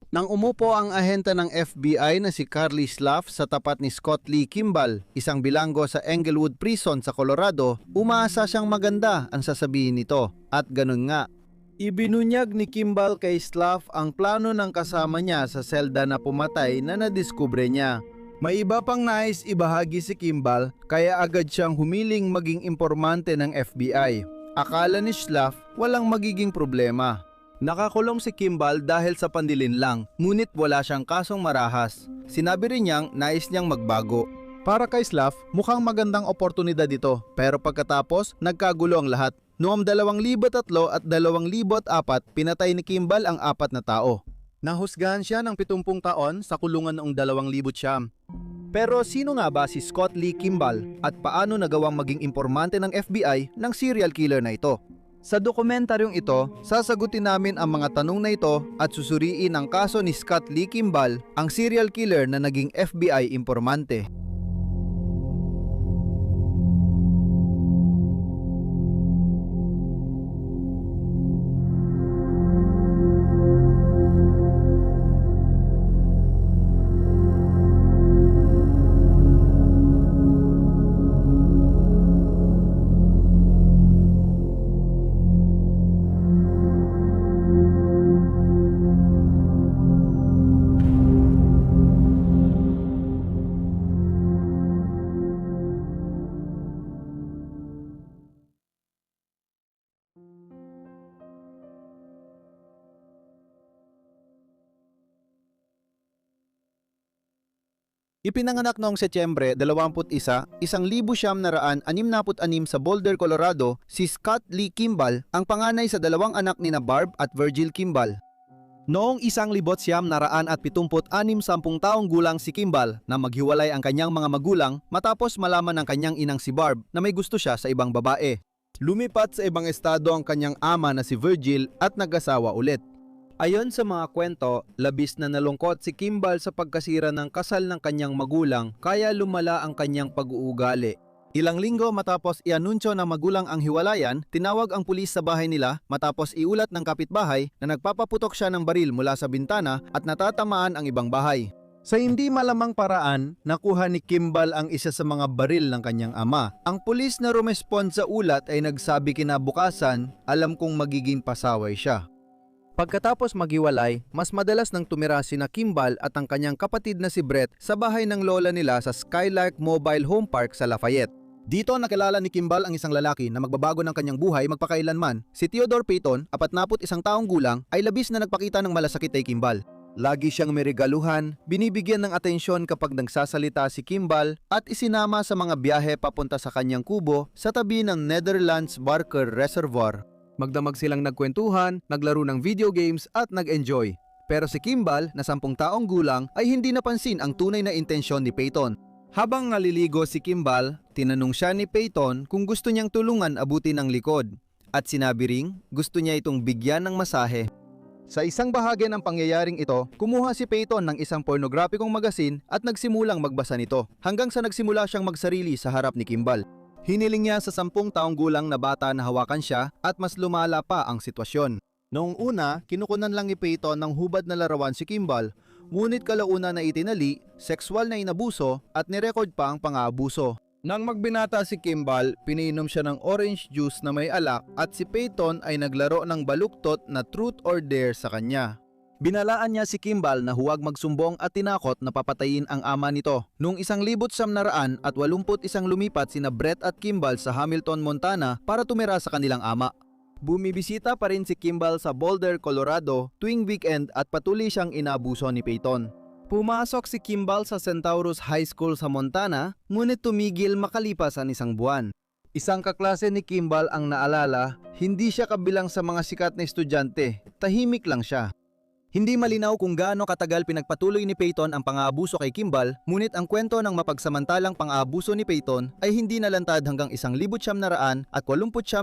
Nang umupo ang ahente ng FBI na si Carly Slav sa tapat ni Scott Lee Kimball, isang bilanggo sa Englewood Prison sa Colorado, umaasa siyang maganda ang sasabihin nito. At ganun nga. Ibinunyag ni Kimball kay Slav ang plano ng kasama niya sa selda na pumatay na nadiskubre niya. May iba pang nais ibahagi si Kimball kaya agad siyang humiling maging impormante ng FBI. Akala ni Slav walang magiging problema. Nakakulong si Kimball dahil sa pandilin lang, ngunit wala siyang kasong marahas. Sinabi rin niyang nais niyang magbago. Para kay Slav, mukhang magandang oportunidad ito, pero pagkatapos, nagkagulo ang lahat. Noong 2003 at 2004, pinatay ni Kimball ang 4 na tao. Nahusgahan siya ng 70 taon sa kulungan noong 2009. Pero sino nga ba si Scott Lee Kimball at paano nagawang maging informante ng FBI ng serial killer na ito? Sa dokumentaryong ito, sasagutin namin ang mga tanong na ito at susuriin ang kaso ni Scott Lee Kimball, ang serial killer na naging FBI informante. Ipinanganak noong Setyembre 21, 1966 sa Boulder, Colorado, si Scott Lee Kimball, ang panganay sa 2 anak nina Barb at Virgil Kimball. Noong 1976 taong gulang si Kimball na maghiwalay ang kanyang mga magulang matapos malaman ng kanyang inang si Barb na may gusto siya sa ibang babae. Lumipat sa ibang estado ang kanyang ama na si Virgil at nag-asawa ulit. Ayon sa mga kwento, labis na nalungkot si Kimball sa pagkasira ng kasal ng kanyang magulang kaya lumala ang kanyang pag-uugali. Ilang linggo matapos i-anunsyo ng magulang ang hiwalayan, tinawag ang pulis sa bahay nila matapos iulat ng kapitbahay na nagpapaputok siya ng baril mula sa bintana at natatamaan ang ibang bahay. Sa hindi malamang paraan, nakuha ni Kimball ang isa sa mga baril ng kanyang ama. Ang pulis na rumespond sa ulat ay nagsabi kinabukasan, alam kong magiging pasaway siya. Pagkatapos maghiwalay, mas madalas nang tumira sina Kimball at ang kanyang kapatid na si Brett sa bahay ng lola nila sa Skylark Mobile Home Park sa Lafayette. Dito nakilala ni Kimball ang isang lalaki na magbabago ng kanyang buhay magpakailanman. Si Theodore Payton, 41 taong gulang, ay labis na nagpakita ng malasakit kay Kimball. Lagi siyang may regaluhan, binibigyan ng atensyon kapag nagsasalita si Kimball at isinama sa mga biyahe papunta sa kanyang kubo sa tabi ng Netherlands Barker Reservoir. Magdamag silang nagkwentuhan, naglaro ng video games at nag-enjoy. Pero si Kimball, na 10 taong gulang, ay hindi napansin ang tunay na intensyon ni Payton. Habang naliligo si Kimball, tinanong siya ni Payton kung gusto niyang tulungan abutin ang likod. At sinabi ring gusto niya itong bigyan ng masahe. Sa isang bahagi ng pangyayaring ito, kumuha si Payton ng isang pornograpikong magasin at nagsimulang magbasa nito hanggang sa nagsimula siyang magsarili sa harap ni Kimball. Hiniling niya sa 10 taong gulang na bata na hawakan siya at mas lumala pa ang sitwasyon. Noong una, kinukunan lang ni Payton ng hubad na larawan si Kimball, ngunit kalauna na itinali, sexual na inabuso at nirecord pa ang pang-aabuso. Nang magbinata si Kimball, piniinom siya ng orange juice na may alak at si Payton ay naglaro ng baluktot na truth or dare sa kanya. Binalaan niya si Kimball na huwag magsumbong at tinakot na papatayin ang ama nito. Noong 1981 lumipat sina Brett at Kimball sa Hamilton, Montana para tumira sa kanilang ama. Bumibisita pa rin si Kimball sa Boulder, Colorado tuwing weekend at patuloy siyang inaabuso ni Payton. Pumasok si Kimball sa Centaurus High School sa Montana, ngunit tumigil makalipas ang 1 buwan. Isang kaklase ni Kimball ang naalala, hindi siya kabilang sa mga sikat na estudyante, tahimik lang siya. Hindi malinaw kung gaano katagal pinagpatuloy ni Payton ang pang-aabuso kay Kimball, ngunit ang kwento ng mapagsamantalang pang-aabuso ni Payton ay hindi nalantad hanggang 1989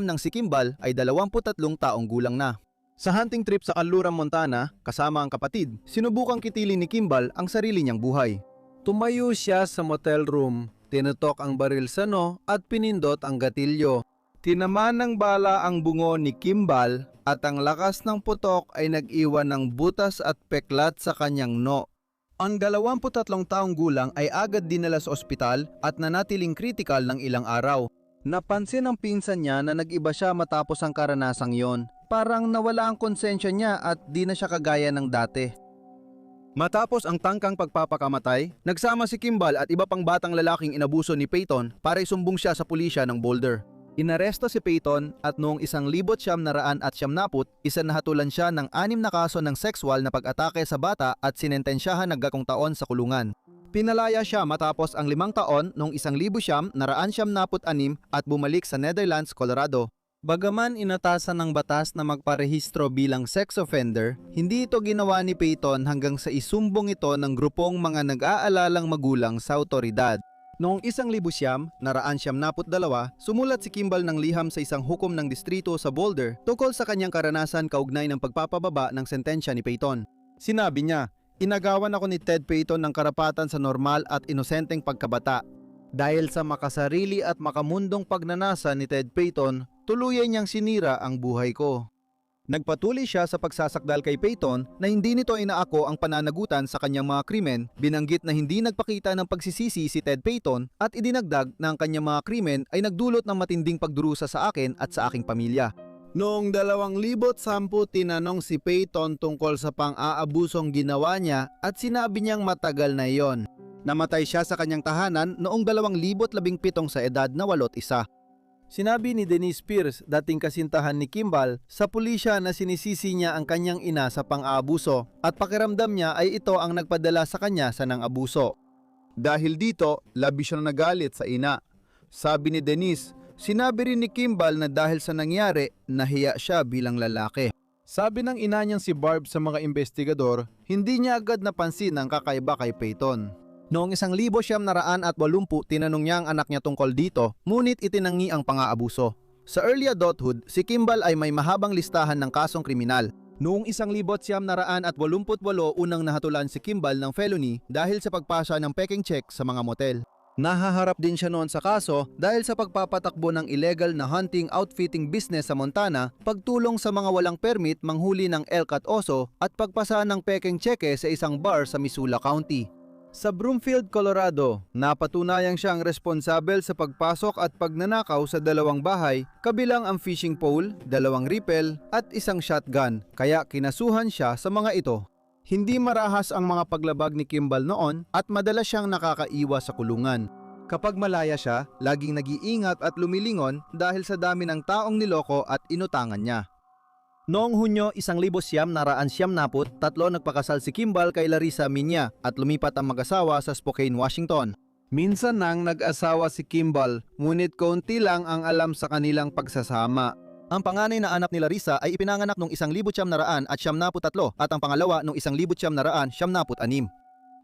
nang si Kimball ay 23 taong gulang na. Sa hunting trip sa Aluram, Montana, kasama ang kapatid, sinubukang kitilin ni Kimball ang sarili niyang buhay. Tumayo siya sa motel room, tinutok ang baril sa noo at pinindot ang gatilyo. Tinamaan ng bala ang bungo ni Kimball at ang lakas ng putok ay nag-iwan ng butas at peklat sa kanyang noo. Ang 23 taong gulang ay agad dinala sa ospital at nanatiling kritikal ng ilang araw. Napansin ng pinsan niya na nag-iba siya matapos ang karanasang yon. Parang nawala ang konsensya niya at di na siya kagaya ng dati. Matapos ang tangkang pagpapakamatay, nagsama si Kimball at iba pang batang lalaking inabuso ni Peyton para isumbong siya sa pulisya ng Boulder. Inaresto si Peyton at noong 1990, isanahatulan siya ng 6 na kaso ng sexual na pag-atake sa bata at sinentensyahan ng 10 taon sa kulungan. Pinalaya siya matapos ang 5 taon noong 1996 at bumalik sa Netherlands, Colorado. Bagaman inatasan ng batas na magparehistro bilang sex offender, hindi ito ginawa ni Peyton hanggang sa isumbong ito ng grupong mga nag-aalalang magulang sa awtoridad. Noong 1992, sumulat si Kimball ng liham sa isang hukom ng distrito sa Boulder tungkol sa kanyang karanasan kaugnay ng pagpapababa ng sentensya ni Peyton. Sinabi niya, "Inagawan ako ni Ted Peyton ng karapatan sa normal at inosenteng pagkabata. Dahil sa makasarili at makamundong pagnanasa ni Ted Peyton, tuluyan niyang sinira ang buhay ko." Nagpatuloy siya sa pagsasakdal kay Peyton na hindi nito inaako ang pananagutan sa kanyang mga krimen, binanggit na hindi nagpakita ng pagsisisi si Ted Peyton at idinagdag na ang kanyang mga krimen ay nagdulot ng matinding pagdurusa sa akin at sa aking pamilya. Noong 2010, tinanong si Peyton tungkol sa pang-aabusong ginawa niya at sinabi niyang matagal na iyon. Namatay siya sa kanyang tahanan noong 2017 sa edad na 81. Sinabi ni Denise Pierce, dating kasintahan ni Kimball, sa pulisya na sinisisi niya ang kanyang ina sa pang-aabuso at pakiramdam niya ay ito ang nagpadala sa kanya sa nang-abuso. Dahil dito, labis siya nagalit sa ina. Sabi ni Denise, sinabi rin ni Kimball na dahil sa nangyari, nahiya siya bilang lalaki. Sabi ng ina niyang si Barb sa mga investigador, hindi niya agad napansin ang kakaiba kay Peyton. Noong 1980, tinanong niya ang anak niya tungkol dito, ngunit itinanggi ang pang-aabuso. Sa early adulthood, si Kimball ay may mahabang listahan ng kasong kriminal. Noong 1988, unang nahatulan si Kimball ng felony dahil sa pagpasa ng peking check sa mga motel. Nahaharap din siya noon sa kaso dahil sa pagpapatakbo ng illegal na hunting outfitting business sa Montana, pagtulong sa mga walang permit manghuli ng elk at oso at pagpasa ng peking cheque sa isang bar sa Missoula County. Sa Broomfield, Colorado, napatunayang siyang responsable sa pagpasok at pagnanakaw sa 2 bahay, kabilang ang fishing pole, 2 rifle at isang shotgun, kaya kinasuhan siya sa mga ito. Hindi marahas ang mga paglabag ni Kimball noon at madalas siyang nakakaiwas sa kulungan. Kapag malaya siya, laging nag-iingat at lumilingon dahil sa dami ng taong niloko at inutangan niya. Noong Hunyo 1993, nagpakasal si Kimball kay Larissa Minya at lumipat ang mag-asawa sa Spokane, Washington. Minsan nang nag-asawa si Kimball, ngunit kaunti lang ang alam sa kanilang pagsasama. Ang panganay na anak ni Larissa ay ipinanganak noong 1993 at ang pangalawa noong 1996.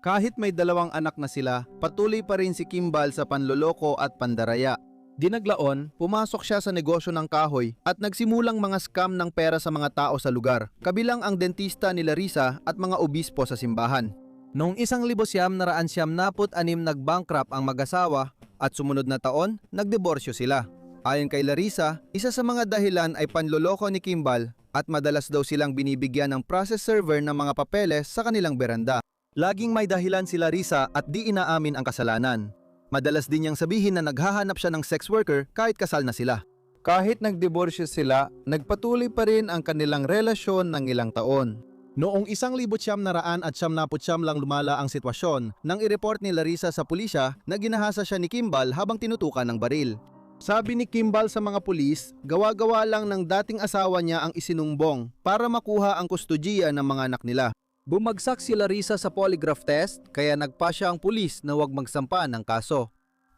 Kahit may 2 anak na sila, patuloy pa rin si Kimball sa panloloko at pandaraya. Dinaglaon, pumasok siya sa negosyo ng kahoy at nagsimulang mga scam ng pera sa mga tao sa lugar, kabilang ang dentista ni Larissa at mga obispo sa simbahan. Noong 1996, nag-bankrupt ang mag-asawa at sumunod na taon, nagdiborsyo sila. Ayon kay Larissa, isa sa mga dahilan ay panloloko ni Kimball at madalas daw silang binibigyan ng process server ng mga papeles sa kanilang beranda. Laging may dahilan si Larissa at di inaamin ang kasalanan. Madalas din niyang sabihin na naghahanap siya ng sex worker kahit kasal na sila. Kahit nagdiborsyo sila, nagpatuloy pa rin ang kanilang relasyon ng ilang taon. Noong 1999 lang lumala ang sitwasyon nang i-report ni Larissa sa pulisya na ginahasa siya ni Kimball habang tinutukan ng baril. Sabi ni Kimball sa mga pulis, gawa-gawa lang ng dating asawa niya ang isinumbong para makuha ang kustodiya ng mga anak nila. Bumagsak si Larissa sa polygraph test kaya nagpasya ang pulis na huwag magsampa ng kaso.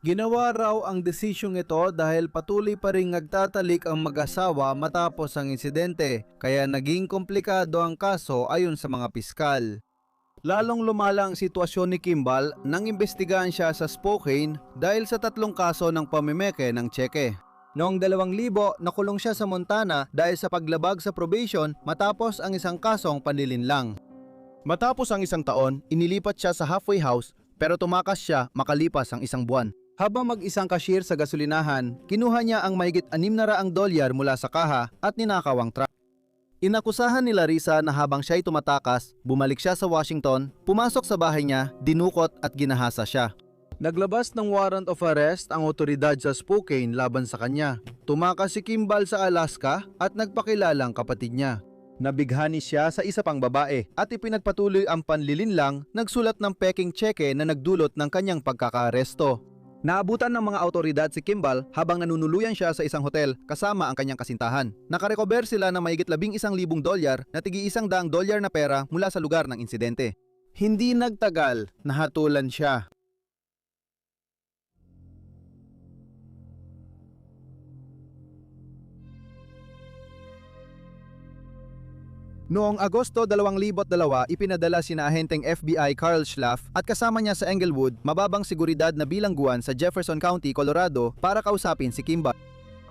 Ginawa raw ang desisyong ito dahil patuloy pa ring nagtatalik ang mag-asawa matapos ang insidente kaya naging komplikado ang kaso ayon sa mga piskal. Lalong lumala ang sitwasyon ni Kimball nang imbestigahan siya sa Spokane dahil sa 3 kaso ng pamimeke ng tseke. Noong 2000, nakulong siya sa Montana dahil sa paglabag sa probation matapos ang isang kasong panlilinlang. Matapos ang 1 taon, inilipat siya sa halfway house pero tumakas siya makalipas ang 1 buwan. Habang mag-isang cashier sa gasolinahan, kinuha niya ang mahigit $600 mula sa kaha at ninakaw ang truck. Inakusahan ni Larissa na habang siya'y tumatakas, bumalik siya sa Washington, pumasok sa bahay niya, dinukot at ginahasa siya. Naglabas ng warrant of arrest ang otoridad sa Spokane laban sa kanya. Tumakas si Kimball sa Alaska at nagpakilalang kapatid niya. Nabighani siya sa isa pang babae at ipinagpatuloy ang panlilinlang, nagsulat ng peking tseke na nagdulot ng kanyang pagkakaaresto. Naabutan ng mga autoridad si Kimball habang nanunuluyan siya sa isang hotel kasama ang kanyang kasintahan. Nakarecover sila ng mahigit $11,000 na tigi $100 na pera mula sa lugar ng insidente. Hindi nagtagal, nahatulan siya. Noong Agosto 2002, ipinadala sina ahenteng FBI Carl Schlaff at kasama niya sa Englewood, mababang seguridad na bilangguan sa Jefferson County, Colorado para kausapin si Kimball.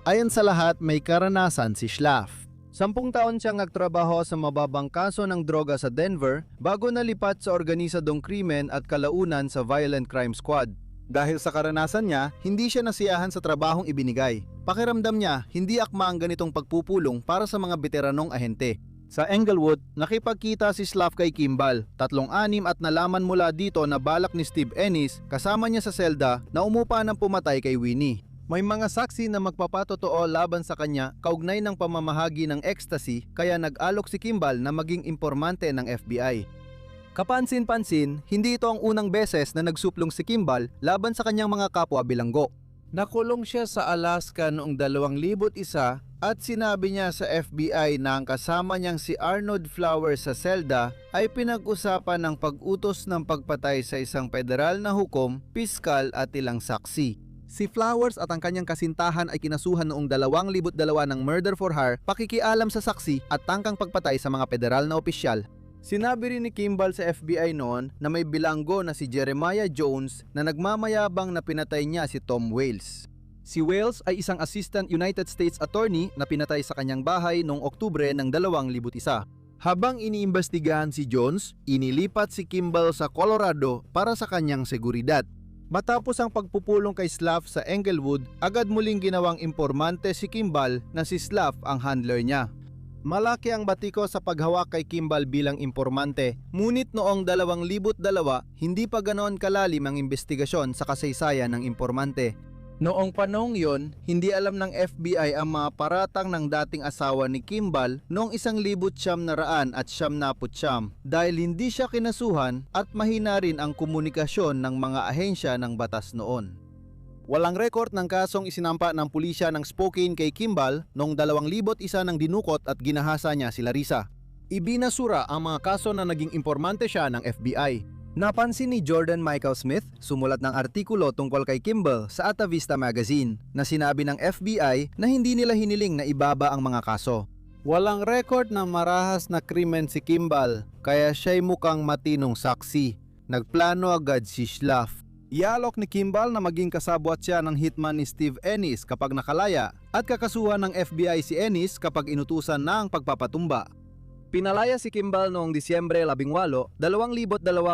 Ayon sa lahat, may karanasan si Schlaff. 10 taon siyang nagtrabaho sa mababang kaso ng droga sa Denver bago nalipat sa organisadong krimen at kalaunan sa Violent Crime Squad. Dahil sa karanasan niya, hindi siya nasiyahan sa trabahong ibinigay. Pakiramdam niya, hindi akma ang ganitong pagpupulong para sa mga veteranong ahente. Sa Englewood, nakipagkita si Schlaff kay Kimball, 3-6 at nalaman mula dito na balak ni Steve Ennis, kasama niya sa selda, na umupa ng pumatay kay Winnie. May mga saksi na magpapatotoo laban sa kanya kaugnay ng pamamahagi ng ecstasy, kaya nag-alok si Kimball na maging informante ng FBI. Kapansin-pansin, hindi ito ang unang beses na nagsuplong si Kimball laban sa kanyang mga kapwa bilanggo. Nakulong siya sa Alaska noong 2001 at sinabi niya sa FBI na ang kasama niyang si Arnold Flowers sa selda ay pinag-usapan ng pag-utos ng pagpatay sa isang federal na hukom, piskal at ilang saksi. Si Flowers at ang kanyang kasintahan ay kinasuhan noong 2002 ng murder for hire, pakikialam sa saksi at tangkang pagpatay sa mga federal na opisyal. Sinabi rin ni Kimball sa FBI noon na may bilanggo na si Jeremiah Jones na nagmamayabang na pinatay niya si Tom Wales. Si Wales ay isang Assistant United States Attorney na pinatay sa kanyang bahay noong Oktubre ng 2001. Habang iniimbestigahan si Jones, inilipat si Kimball sa Colorado para sa kanyang seguridad. Matapos ang pagpupulong kay Schlaff sa Englewood, agad muling ginawang impormante si Kimball na si Schlaff ang handler niya. Malaki ang batiko sa paghawak kay Kimball bilang impormante, ngunit noong 2002, hindi pa ganoon kalalim ang investigasyon sa kasaysayan ng impormante. Noong panahong yon, hindi alam ng FBI ang mga paratang ng dating asawa ni Kimball noong 1999 dahil hindi siya kinasuhan at mahina rin ang komunikasyon ng mga ahensya ng batas noon. Walang rekord ng kasong isinampa ng pulisya ng Spokane kay Kimball noong 2001 nang dinukot at ginahasa niya si Larissa. Ibinasura ang mga kaso na naging informante siya ng FBI. Napansin ni Jordan Michael Smith, sumulat ng artikulo tungkol kay Kimball sa Alta Vista Magazine, na sinabi ng FBI na hindi nila hiniling na ibaba ang mga kaso. Walang rekord na marahas na krimen si Kimball, kaya siya'y mukhang matinong saksi. Nagplano agad si Schlaff. Ialok ni Kimball na maging kasabwat siya ng hitman ni Steve Ennis kapag nakalaya at kakasuhan ng FBI si Ennis kapag inutusan na ang pagpapatumba. Pinalaya si Kimball noong Disyembre 18, 2002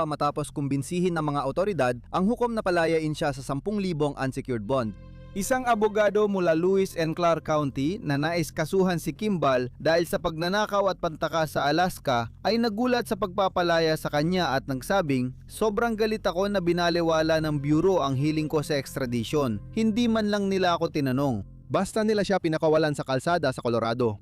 matapos kumbinsihin ng mga otoridad ang hukom na palayain siya sa 10,000 unsecured bond. Isang abogado mula Lewis and Clark County na nais kasuhan si Kimball dahil sa pagnanakaw at pantakas sa Alaska ay nagulat sa pagpapalaya sa kanya at nagsabing, "Sobrang galit ako na binaliwala ng bureau ang hiling ko sa extradition. Hindi man lang nila ako tinanong. Basta nila siya pinakawalan sa kalsada sa Colorado."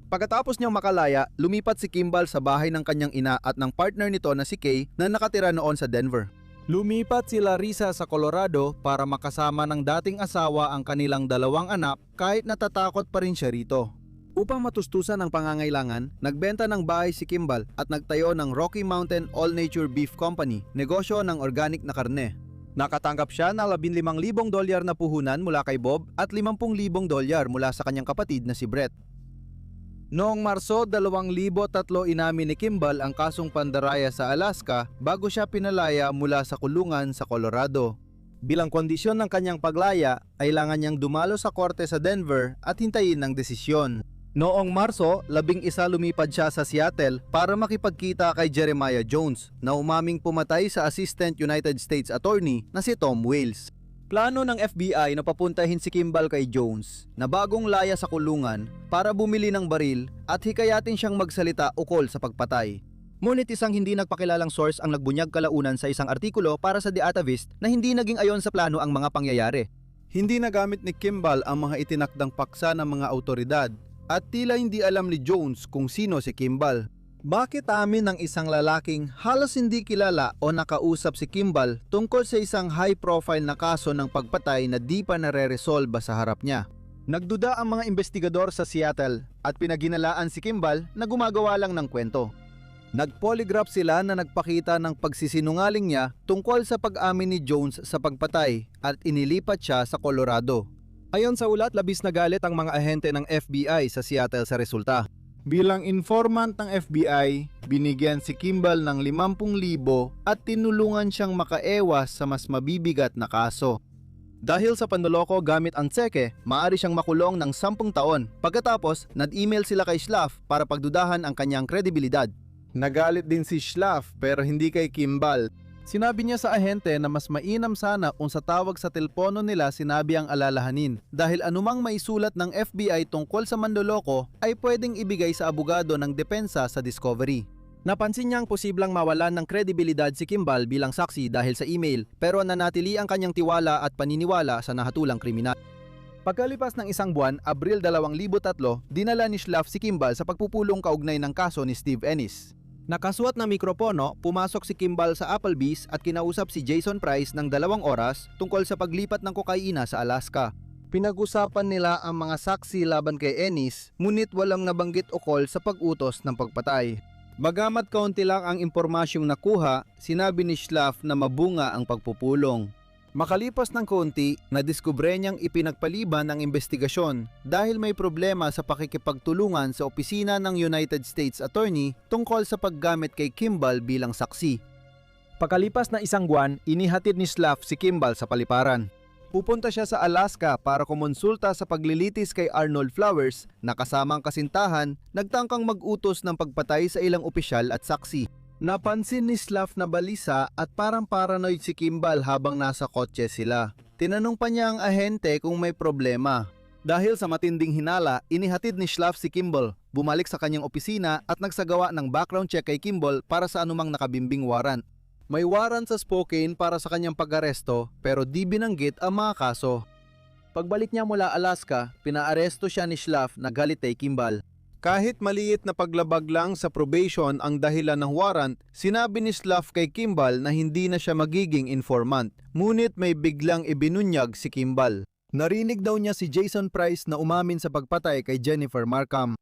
Pagkatapos niyang makalaya, lumipat si Kimball sa bahay ng kanyang ina at ng partner nito na si Kay na nakatira noon sa Denver. Lumipat si Larissa sa Colorado para makasama ng dating asawa ang kanilang 2 anak kahit natatakot pa rin siya rito. Upang matustusan ang pangangailangan, nagbenta ng bahay si Kimball at nagtayo ng Rocky Mountain All Nature Beef Company, negosyo ng organic na karne. Nakatanggap siya ng $15,000 na puhunan mula kay Bob at $50,000 mula sa kanyang kapatid na si Brett. Noong Marso 2003 inamin ni Kimball ang kasong pandaraya sa Alaska bago siya pinalaya mula sa kulungan sa Colorado. Bilang kondisyon ng kanyang paglaya, kailangan niyang dumalo sa korte sa Denver at hintayin ng desisyon. Noong Marso, 11 lumipad siya sa Seattle para makipagkita kay Jeremiah Jones na umaming pumatay sa Assistant United States Attorney na si Tom Wales. Plano ng FBI na papuntahin si Kimball kay Jones na bagong laya sa kulungan para bumili ng baril at hikayatin siyang magsalita ukol sa pagpatay. Ngunit isang hindi nagpakilalang source ang nagbunyag kalaunan sa isang artikulo para sa The Atavist na hindi naging ayon sa plano ang mga pangyayari. Hindi nagamit ni Kimball ang mga itinakdang paksa ng mga autoridad at tila hindi alam ni Jones kung sino si Kimball. Bakit amin ng isang lalaking halos hindi kilala o nakausap si Kimball tungkol sa isang high-profile na kaso ng pagpatay na di pa nare-resolba sa harap niya? Nagduda ang mga investigador sa Seattle at pinaginalaan si Kimball na gumagawa lang ng kwento. Nag-polygraph sila na nagpakita ng pagsisinungaling niya tungkol sa pag-amin ni Jones sa pagpatay at inilipat siya sa Colorado. Ayon sa ulat, labis na galit ang mga ahente ng FBI sa Seattle sa resulta. Bilang informant ng FBI, binigyan si Kimball ng 50,000 at tinulungan siyang makaewas sa mas mabibigat na kaso. Dahil sa panloloko gamit ang tseke, maaari siyang makulong ng 10 taon. Pagkatapos, nag-email sila kay Schlaf para pagdudahan ang kanyang kredibilidad. Nagalit din si Schlaf pero hindi kay Kimball. Sinabi niya sa ahente na mas mainam sana kung sa tawag sa telepono nila sinabi ang alalahanin dahil anumang maisulat ng FBI tungkol sa manloloko ay pwedeng ibigay sa abogado ng depensa sa discovery. Napansin niyang posibleng mawalan ng kredibilidad si Kimball bilang saksi dahil sa email pero nanatili ang kanyang tiwala at paniniwala sa nahatulang kriminal. Pagkalipas ng isang buwan, Abril 2003, dinala ni Schlaf si Kimball sa pagpupulong kaugnay ng kaso ni Steve Ennis. Nakasuot na mikropono, pumasok si Kimball sa Applebee's at kinausap si Jason Price ng 2 oras tungkol sa paglipat ng kokaina sa Alaska. Pinag-usapan nila ang mga saksi laban kay Ennis, ngunit walang nabanggit ukol sa pag-utos ng pagpatay. Bagamat kaunti lang ang impormasyong nakuha, sinabi ni Schlaf na mabunga ang pagpupulong. Makalipas ng konti, nadiskubre niyang ipinagpaliban ang investigasyon dahil may problema sa pakikipagtulungan sa opisina ng United States Attorney tungkol sa paggamit kay Kimball bilang saksi. Pagkalipas na isang buwan, inihatid ni Schlaf si Kimball sa paliparan. Pupunta siya sa Alaska para kumonsulta sa paglilitis kay Arnold Flowers na kasamang kasintahan, nagtangkang mag-utos ng pagpatay sa ilang opisyal at saksi. Napansin ni Schlaf na balisa at parang paranoid si Kimball habang nasa kotse sila. Tinanong pa niya ang ahente kung may problema. Dahil sa matinding hinala, inihatid ni Schlaf si Kimball, bumalik sa kanyang opisina at nagsagawa ng background check kay Kimball para sa anumang nakabimbing warrant. May warrant sa Spokane para sa kanyang pag-aresto pero di binanggit ang mga kaso. Pagbalik niya mula Alaska, pinaaresto siya ni Schlaf na galit kay Kimball. Kahit maliit na paglabag lang sa probation ang dahilan ng warrant, sinabi ni Schlaf kay Kimball na hindi na siya magiging informant. Ngunit may biglang ibinunyag si Kimball. Narinig daw niya si Jason Price na umamin sa pagpatay kay Jennifer Markham.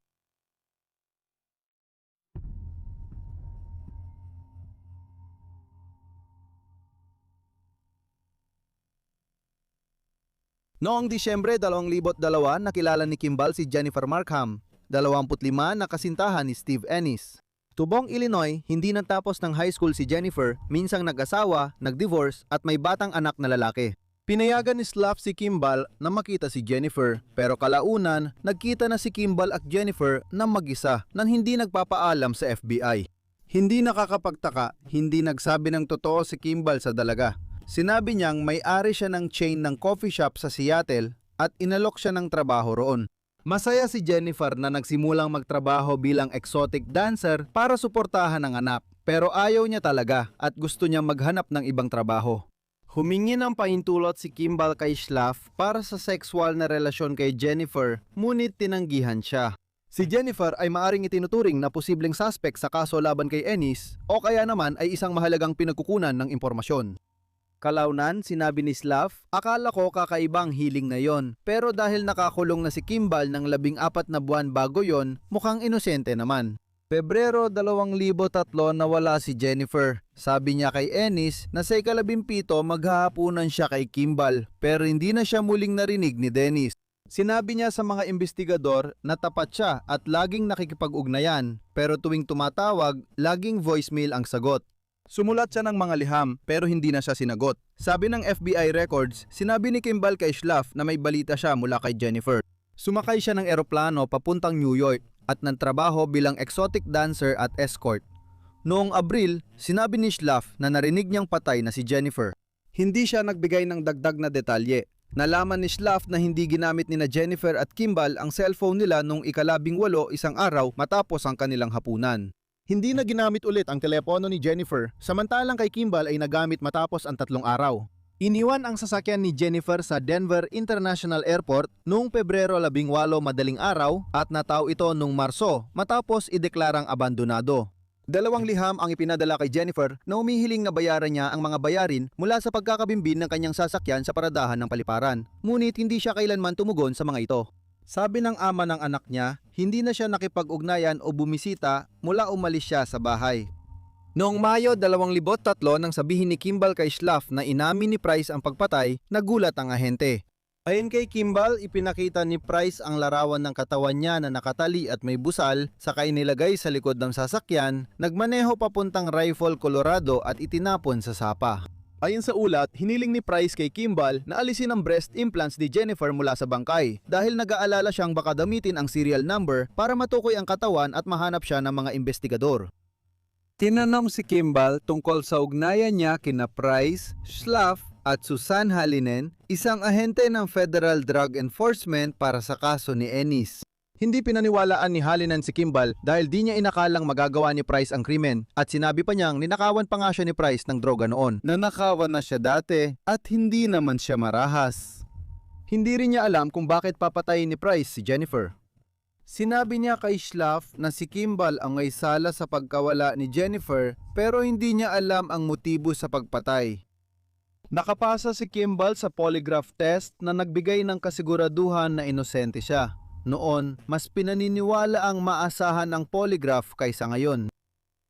Noong Disyembre 2002, nakilala ni Kimball si Jennifer Markham, 25 na kasintahan ni Steve Ennis. Tubong Illinois, hindi natapos ng high school si Jennifer, minsang nag-asawa, nag-divorce at may batang anak na lalaki. Pinayagan ni Schlaf si Kimball na makita si Jennifer, pero kalaunan, nagkita na si Kimball at Jennifer na mag-isa nang hindi nagpapaalam sa FBI. Hindi nakakapagtaka, hindi nagsabi ng totoo si Kimball sa dalaga. Sinabi niyang may-ari siya ng chain ng coffee shop sa Seattle at inalok siya ng trabaho roon. Masaya si Jennifer na nagsimulang magtrabaho bilang exotic dancer para suportahan ang anak, pero ayaw niya talaga at gusto niya maghanap ng ibang trabaho. Humingi ng pahintulot si Kimball kay Schlaf para sa sexual na relasyon kay Jennifer, ngunit tinanggihan siya. Si Jennifer ay maaring itinuturing na posibleng suspect sa kaso laban kay Ennis o kaya naman ay isang mahalagang pinagkukunan ng impormasyon. Kalaunan, sinabi ni Schlaf, akala ko kakaibang hiling na yon. Pero dahil nakakulong na si Kimball ng 14 na buwan bago yon, mukhang inosente naman. Pebrero 2003 nawala si Jennifer. Sabi niya kay Ennis na sa ika-17 maghahapunan siya kay Kimball pero hindi na siya muling narinig ni Dennis. Sinabi niya sa mga investigador na tapat siya at laging nakikipag-ugnayan pero tuwing tumatawag, laging voicemail ang sagot. Sumulat siya ng mga liham pero hindi na siya sinagot. Sabi ng FBI records, sinabi ni Kimball kay Schlaf na may balita siya mula kay Jennifer. Sumakay siya ng eroplano papuntang New York at nagtrabaho bilang exotic dancer at escort. Noong Abril, sinabi ni Schlaf na narinig niyang patay na si Jennifer. Hindi siya nagbigay ng dagdag na detalye. Nalaman ni Schlaff na hindi ginamit nina Jennifer at Kimball ang cellphone nila nung ika-18 isang araw matapos ang kanilang hapunan. Hindi na ginamit ulit ang telepono ni Jennifer, samantalang kay Kimball ay nagamit matapos ang 3 araw. Iniwan ang sasakyan ni Jennifer sa Denver International Airport noong Pebrero 18 madaling araw at nataw ito noong Marso matapos ideklarang abandonado. 2 liham ang ipinadala kay Jennifer na umihiling na bayaran niya ang mga bayarin mula sa pagkakabimbin ng kanyang sasakyan sa paradahan ng paliparan. Ngunit hindi siya kailanman tumugon sa mga ito. Sabi ng ama ng anak niya, hindi na siya nakipag-ugnayan o bumisita mula umalis siya sa bahay. Noong Mayo 2003 nang sabihin ni Kimball kay Schlaff na inamin ni Price ang pagpatay, nagulat ang ahente. Ayon kay Kimball, ipinakita ni Price ang larawan ng katawan niya na nakatali at may busal, saka inilagay sa likod ng sasakyan, nagmaneho papuntang Rifle, Colorado at itinapon sa sapa. Ayon sa ulat, hiniling ni Price kay Kimball na alisin ang breast implants ni Jennifer mula sa bangkay dahil nag-aalala siyang baka gamitin ang serial number para matukoy ang katawan at mahanap siya ng mga investigador. Tinanong si Kimball tungkol sa ugnayan niya kina Price, Schlaff at Susan Hallinan, isang ahente ng Federal Drug Enforcement para sa kaso ni Ennis. Hindi pinaniwalaan ni Hallinan si Kimball dahil di niya inakalang magagawa ni Price ang krimen at sinabi pa niyang ninakawan pa nga siya ni Price ng droga noon. Nanakawan na siya dati at hindi naman siya marahas. Hindi rin niya alam kung bakit papatayin ni Price si Jennifer. Sinabi niya kay Schlaff na si Kimball ang may sala sa pagkawala ni Jennifer pero hindi niya alam ang motibo sa pagpatay. Nakapasa si Kimball sa polygraph test na nagbigay ng kasiguraduhan na inosente siya. Noon, mas pinaniniwala ang maasahan ng polygraph kaysa ngayon.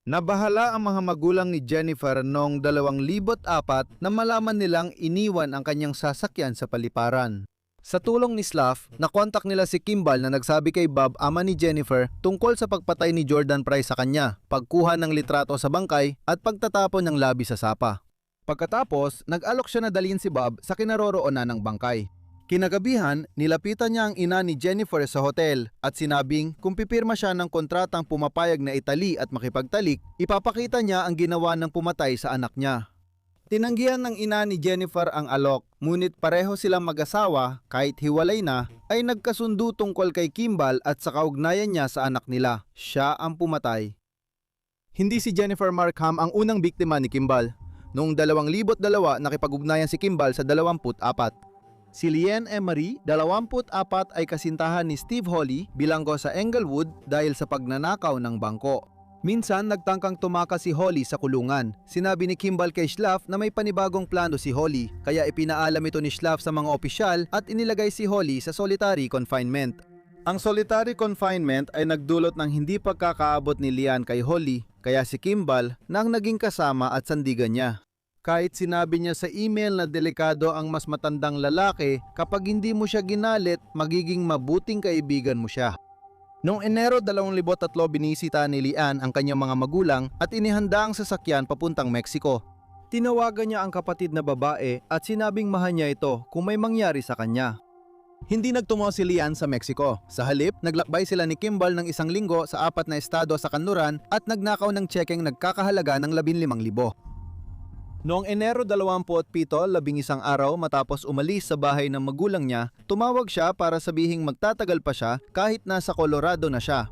Nabahala ang mga magulang ni Jennifer noong 2004 na malaman nilang iniwan ang kanyang sasakyan sa paliparan. Sa tulong ni Schlaff, nakontak nila si Kimball na nagsabi kay Bob, ama ni Jennifer, tungkol sa pagpatay ni Jordan Price sa kanya, pagkuha ng litrato sa bangkay at pagtatapon ng labi sa sapa. Pagkatapos, nag-alok siya na dalhin si Bob sa kinaroroonan ng bangkay. Kinagabihan, nilapitan niya ang ina ni Jennifer sa hotel at sinabing kung pipirma siya ng kontratang pumapayag na itali at makipagtalik, ipapakita niya ang ginawa ng pumatay sa anak niya. Tinanggihan ng ina ni Jennifer ang alok, ngunit pareho silang mag-asawa, kahit hiwalay na, ay nagkasundo tungkol kay Kimball at sa kaugnayan niya sa anak nila. Siya ang pumatay. Hindi si Jennifer Markham ang unang biktima ni Kimball. Noong 2002, nakipag-ugnayan si Kimball sa 24. Si Leanne Emery, 24 ay kasintahan ni Steve Hawley, bilanggo sa Englewood dahil sa pagnanakaw ng bangko. Minsan nagtangkang tumakas si Hawley sa kulungan. Sinabi ni Kimball kay Schlaff na may panibagong plano si Hawley, kaya ipinaalam ito ni Schlaff sa mga opisyal at inilagay si Hawley sa solitary confinement. Ang solitary confinement ay nagdulot ng hindi pagkakaabot ni Leanne kay Hawley, kaya si Kimball na ang naging kasama at sandigan niya. Kahit sinabi niya sa email na delikado ang mas matandang lalaki, kapag hindi mo siya ginalit, magiging mabuting kaibigan mo siya. Noong Enero 2003, binisita ni Leanne ang kanyang mga magulang at inihanda ang sasakyan papuntang Mexico. Tinawagan niya ang kapatid na babae at sinabing mahal niya ito kung may mangyari sa kanya. Hindi nagtungo si Leanne sa Mexico. Sa halip, naglakbay sila ni Kimball ng 1 linggo sa 4 na estado sa kanluran at nagnakaw ng tsekeng nagkakahalaga ng 15,000. Noong Enero 27, 11 araw matapos umalis sa bahay ng magulang niya, tumawag siya para sabihing magtatagal pa siya kahit nasa Colorado na siya.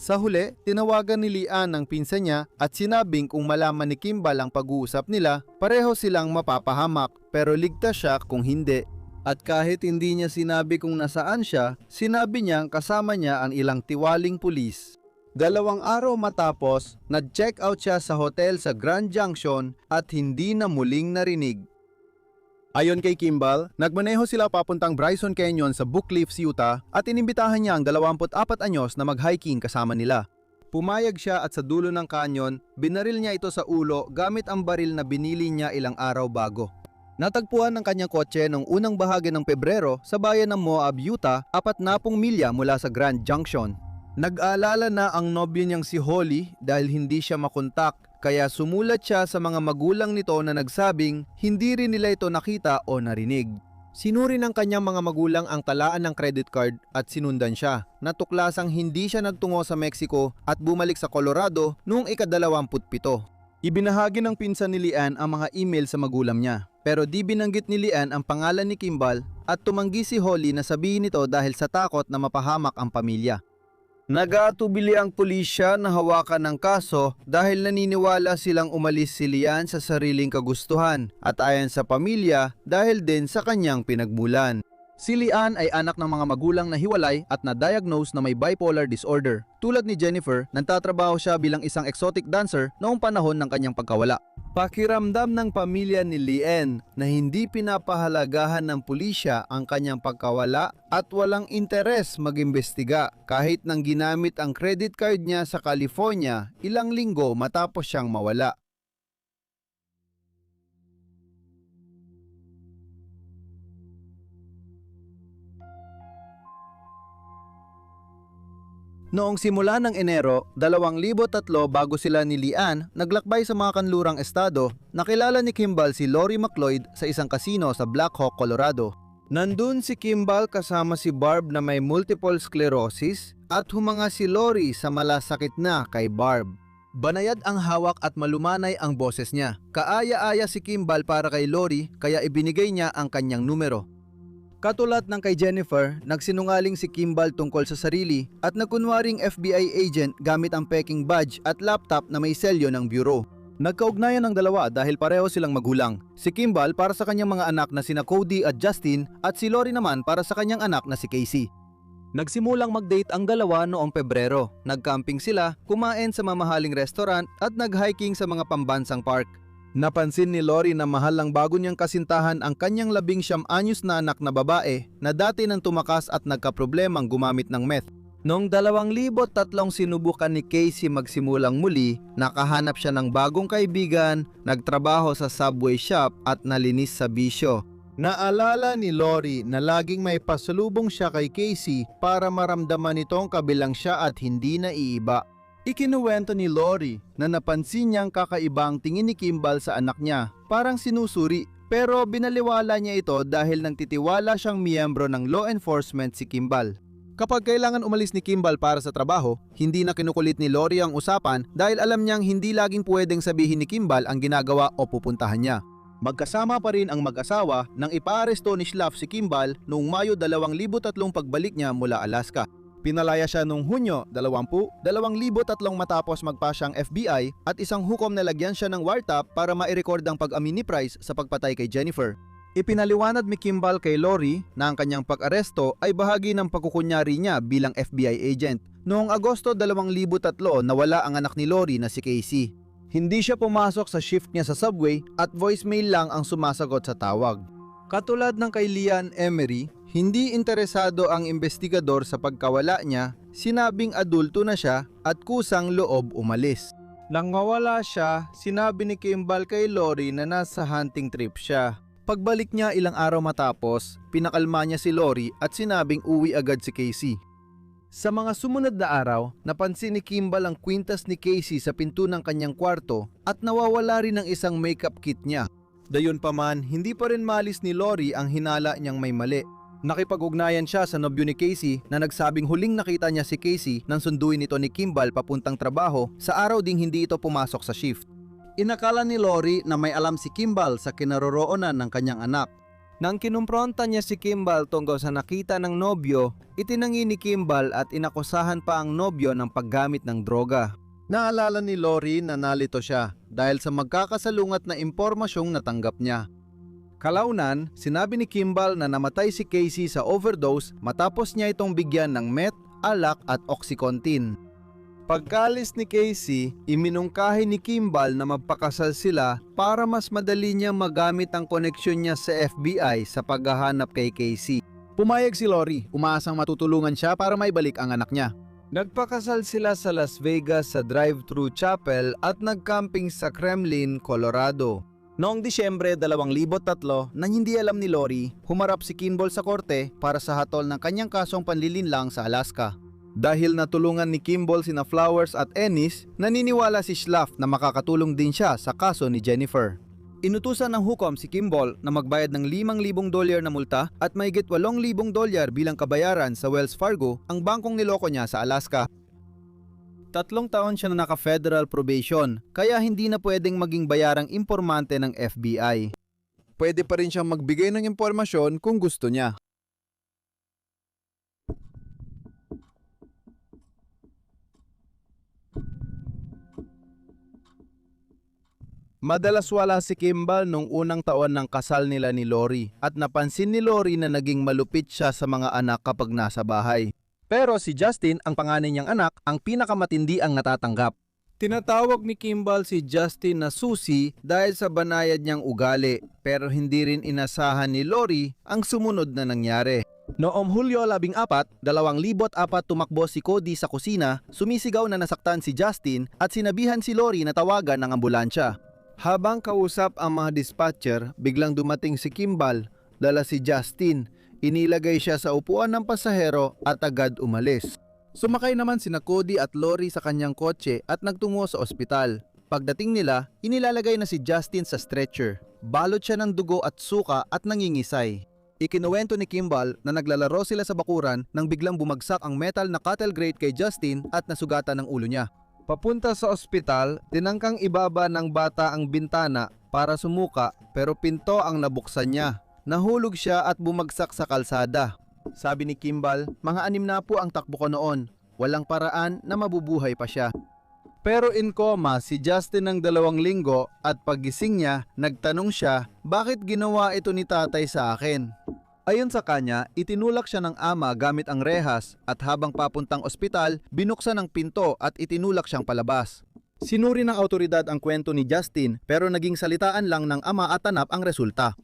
Sa huli, tinawagan ni Leanne ang pinsan niya at sinabing kung malaman ni Kimball ang pag-uusap nila, pareho silang mapapahamak pero ligtas siya kung hindi. At kahit hindi niya sinabi kung nasaan siya, sinabi niyang kasama niya ang ilang tiwaling pulis. 2 araw matapos, nag-check out siya sa hotel sa Grand Junction at hindi na muling narinig. Ayon kay Kimball, nagmaneho sila papuntang Bryson Canyon sa Book Cliffs, Utah at inimbitahan niya ang 24 anyos na mag-hiking kasama nila. Pumayag siya at sa dulo ng canyon, binaril niya ito sa ulo gamit ang baril na binili niya ilang araw bago. Natagpuan ng kanyang kotse noong unang bahagi ng Pebrero sa bayan ng Moab, Utah, 40 milya mula sa Grand Junction. Nag-aalala na ang nobyo niyang si Hawley dahil hindi siya makontak, kaya sumulat siya sa mga magulang nito na nagsabing hindi rin nila ito nakita o narinig. Sinuri ng kanyang mga magulang ang talaan ng credit card at sinundan siya. Natuklasang hindi siya nagtungo sa Mexico at bumalik sa Colorado noong ika-27. Ibinahagi ng pinsan ni Leanne ang mga email sa magulang niya. Pero di binanggit ni Lian ang pangalan ni Kimball at tumanggi si Holly na sabihin ito dahil sa takot na mapahamak ang pamilya. Nag-aatubili ang pulisya na hawakan ng kaso dahil naniniwala silang umalis si Lian sa sariling kagustuhan at ayon sa pamilya dahil din sa kanyang pinagmulan. Si Lian ay anak ng mga magulang na hiwalay at na-diagnose na may bipolar disorder. Tulad ni Jennifer, nagtatrabaho siya bilang isang exotic dancer noong panahon ng kanyang pagkawala. Pakiramdam ng pamilya ni Lian na hindi pinapahalagahan ng pulisya ang kanyang pagkawala at walang interes mag-imbestiga kahit nang ginamit ang credit card niya sa California ilang linggo matapos siyang mawala. Noong simula ng Enero, 2003 bago sila ni Lian naglakbay sa mga kanlurang estado, nakilala ni Kimball si Lori McLeod sa isang kasino sa Black Hawk, Colorado. Nandun si Kimball kasama si Barb na may multiple sclerosis at humanga si Lori sa malasakit na kay Barb. Banayad ang hawak at malumanay ang boses niya. Kaaya-aya si Kimball para kay Lori kaya ibinigay niya ang kanyang numero. Katulad ng kay Jennifer, nagsinungaling si Kimball tungkol sa sarili at nagkunwaring FBI agent gamit ang peking badge at laptop na may selyo ng bureau. Nagkaugnayan ng dalawa dahil pareho silang magulang. Si Kimball para sa kanyang mga anak na sina Cody at Justin at si Lori naman para sa kanyang anak na si Casey. Nagsimulang mag-date ang dalawa noong Pebrero. Nag-camping sila, kumain sa mamahaling restaurant at nag-hiking sa mga pambansang park. Napansin ni Lori na mahal ng bago niyang kasintahan ang kanyang 19 anyos na anak na babae na dati nang tumakas at nagkaproblemang gumamit ng meth. Noong 2003 sinubukan ni Casey magsimulang muli, nakahanap siya ng bagong kaibigan, nagtrabaho sa Subway shop at nalinis sa bisyo. Naalala ni Lori na laging may pasalubong siya kay Casey para maramdaman nitong kabilang siya at hindi naiiba. Ikinuwento ni Lori na napansin niyang kakaiba ang tingin ni Kimball sa anak niya, parang sinusuri, pero binaliwala niya ito dahil nagtitiwala siyang miyembro ng law enforcement si Kimball. Kapag kailangan umalis ni Kimball para sa trabaho, hindi na kinukulit ni Lori ang usapan dahil alam niyang hindi laging pwedeng sabihin ni Kimball ang ginagawa o pupuntahan niya. Magkasama pa rin ang mag-asawa nang ipaaresto ni Schlaff si Kimball noong Mayo 2003 pagbalik niya mula Alaska. Pinalaya siya noong Hunyo 2003 matapos magpa siyang FBI at isang hukom na lagyan siya ng wiretap para ma-record ang pag-amin ni Price sa pagpatay kay Jennifer. Ipinaliwanag ni Kimball kay Lori na ang kanyang pag-aresto ay bahagi ng pagkukunyari niya bilang FBI agent. Noong Agosto 2003 nawala ang anak ni Lori na si Casey. Hindi siya pumasok sa shift niya sa Subway at voicemail lang ang sumasagot sa tawag. Katulad ng kay Lian Emery, hindi interesado ang investigador sa pagkawala niya, sinabing adulto na siya at kusang loob umalis. Nang mawala siya, sinabi ni Kimball kay Lori na nasa hunting trip siya. Pagbalik niya ilang araw matapos, pinakalma niya si Lori at sinabing uwi agad si Casey. Sa mga sumunod na araw, napansin ni Kimball ang kwintas ni Casey sa pinto ng kanyang kwarto at nawawala rin ang isang makeup kit niya. Dayunpaman, hindi pa rin malis ni Lori ang hinala niyang may mali. Nakipag-ugnayan siya sa nobyo ni Casey na nagsabing huling nakita niya si Casey nang sunduin ito ni Kimball papuntang trabaho sa araw ding hindi ito pumasok sa shift. Inakala ni Lori na may alam si Kimball sa kinaroroonan ng kanyang anak. Nang kinumpronta niya si Kimball tungkol sa nakita ng nobyo, itinangi ni Kimball at inakusahan pa ang nobyo ng paggamit ng droga. Naalala ni Lori na nalito siya dahil sa magkakasalungat na impormasyong natanggap niya. Kalaunan, sinabi ni Kimball na namatay si Casey sa overdose matapos niya itong bigyan ng meth, alak at oxycontin. Pagkalis ni Casey, iminungkahi ni Kimball na magpakasal sila para mas madali niyang magamit ang koneksyon niya sa FBI sa paghahanap kay Casey. Pumayag si Lori, umaasang matutulungan siya para maibalik ang anak niya. Nagpakasal sila sa Las Vegas sa drive-thru chapel at nagcamping sa Kremlin, Colorado. Noong Disyembre 2003 nang hindi alam ni Lori, humarap si Kimball sa korte para sa hatol ng kanyang kasong panlilinlang sa Alaska. Dahil natulungan ni Kimball sina Flowers at Ennis, naniniwala si Schlaff na makakatulong din siya sa kaso ni Jennifer. Inutusan ng hukom si Kimball na magbayad ng $5,000 na multa at mahigit $8,000 bilang kabayaran sa Wells Fargo, ang bangkong niloko niya sa Alaska. 3 taon siya na naka-federal probation, kaya hindi na pwedeng maging bayarang impormante ng FBI. pwede pa rin siyang magbigay ng impormasyon kung gusto niya. Madalas wala si Kimball nung unang taon ng kasal nila ni Lori at napansin ni Lori na naging malupit siya sa mga anak kapag nasa bahay. Pero si Justin, ang panganay niyang anak, ang pinakamatindi ang natatanggap. Tinatawag ni Kimball si Justin na susi dahil sa banayad niyang ugali, pero hindi rin inasahan ni Lori ang sumunod na nangyari. Noong Hulyo 14, 2004 tumakbo si Cody sa kusina, sumisigaw na nasaktan si Justin at sinabihan si Lori na tawagan ng ambulansya. Habang kausap ang mga dispatcher, biglang dumating si Kimball, dala si Justin. Inilagay siya sa upuan ng pasahero at agad umalis. Sumakay naman sina Cody at Lori sa kanyang kotse at nagtungo sa ospital. Pagdating nila, inilalagay na si Justin sa stretcher. Balot siya ng dugo at suka at nangingisay. Ikinuwento ni Kimball na naglalaro sila sa bakuran nang biglang bumagsak ang metal na cattle grate kay Justin at nasugatan ng ulo niya. Papunta sa ospital, tinangkang ibaba ng bata ang bintana para sumuka pero pinto ang nabuksan niya. Nahulog siya at bumagsak sa kalsada. Sabi ni Kimball, mga 6 na po ang takbo ko noon. Walang paraan na mabubuhay pa siya. Pero in coma si Justin ng 2 linggo at paggising niya, nagtanong siya, bakit ginawa ito ni tatay sa akin? Ayon sa kanya, itinulak siya ng ama gamit ang rehas at habang papuntang ospital, binuksan ang pinto at itinulak siyang palabas. Sinuri ng autoridad ang kwento ni Justin pero naging salitaan lang ng ama at anak ang resulta.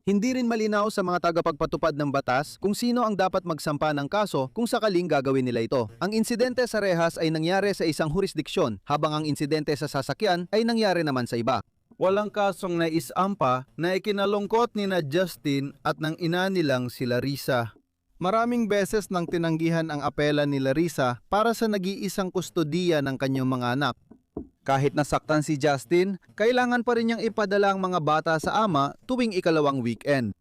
Hindi rin malinaw sa mga tagapagpatupad ng batas kung sino ang dapat magsampa ng kaso kung sakaling gagawin nila ito. Ang insidente sa rehas ay nangyari sa isang jurisdiksyon habang ang insidente sa sasakyan ay nangyari naman sa iba. Walang kasong naisampa na ikinalungkot ni na Justin at ng ina nilang si Larissa. Maraming beses nang tinanggihan ang apela ni Larissa para sa nag-iisang kustodiya ng kanyang mga anak. Kahit nasaktan si Justin, kailangan pa rin niyang ipadala ang mga bata sa ama tuwing ikalawang weekend.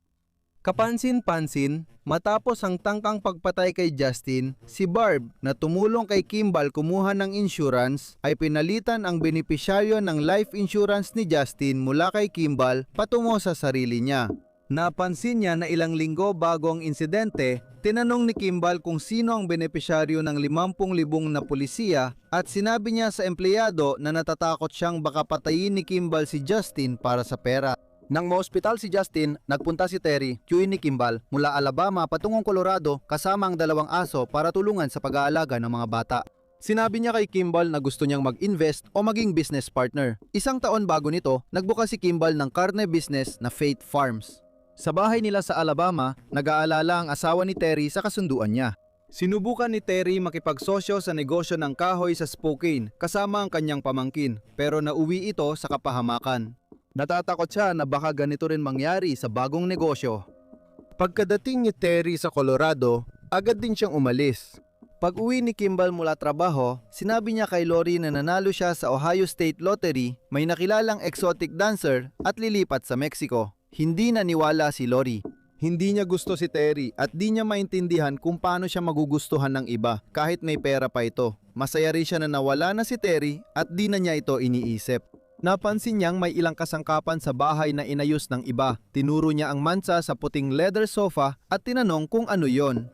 Kapansin-pansin, matapos ang tangkang pagpatay kay Justin, si Barb na tumulong kay Kimball kumuha ng insurance ay pinalitan ang benepisyaryo ng life insurance ni Justin mula kay Kimball patungo sa sarili niya. Napansin niya na ilang linggo bago ang insidente, tinanong ni Kimball kung sino ang benepisyaryo ng 50,000 na pulisiya at sinabi niya sa empleyado na natatakot siyang baka patayin ni Kimball si Justin para sa pera. Nang ma-hospital si Justin, nagpunta si Terry, tiyuhin ni Kimball, mula Alabama patungong Colorado kasama ang 2 aso para tulungan sa pag-aalaga ng mga bata. Sinabi niya kay Kimball na gusto niyang mag-invest o maging business partner. 1 taon bago nito, nagbukas si Kimball ng karne business na Faith Farms. Sa bahay nila sa Alabama, nag-aalala ang asawa ni Terry sa kasunduan niya. Sinubukan ni Terry makipagsosyo sa negosyo ng kahoy sa Spokane kasama ang kanyang pamangkin pero nauwi ito sa kapahamakan. Natatakot siya na baka ganito rin mangyari sa bagong negosyo. Pagkadating ni Terry sa Colorado, agad din siyang umalis. Pag-uwi ni Kimball mula trabaho, sinabi niya kay Lori na nanalo siya sa Ohio State Lottery, may nakilalang exotic dancer at lilipat sa Mexico. Hindi naniwala si Lori. Hindi niya gusto si Terry at di niya maintindihan kung paano siya magugustuhan ng iba kahit may pera pa ito. Masaya rin siya na nawala na si Terry at di na niya ito iniisip. Napansin niyang may ilang kasangkapan sa bahay na inayos ng iba. Tinuro niya ang mansa sa puting leather sofa at tinanong kung ano yon.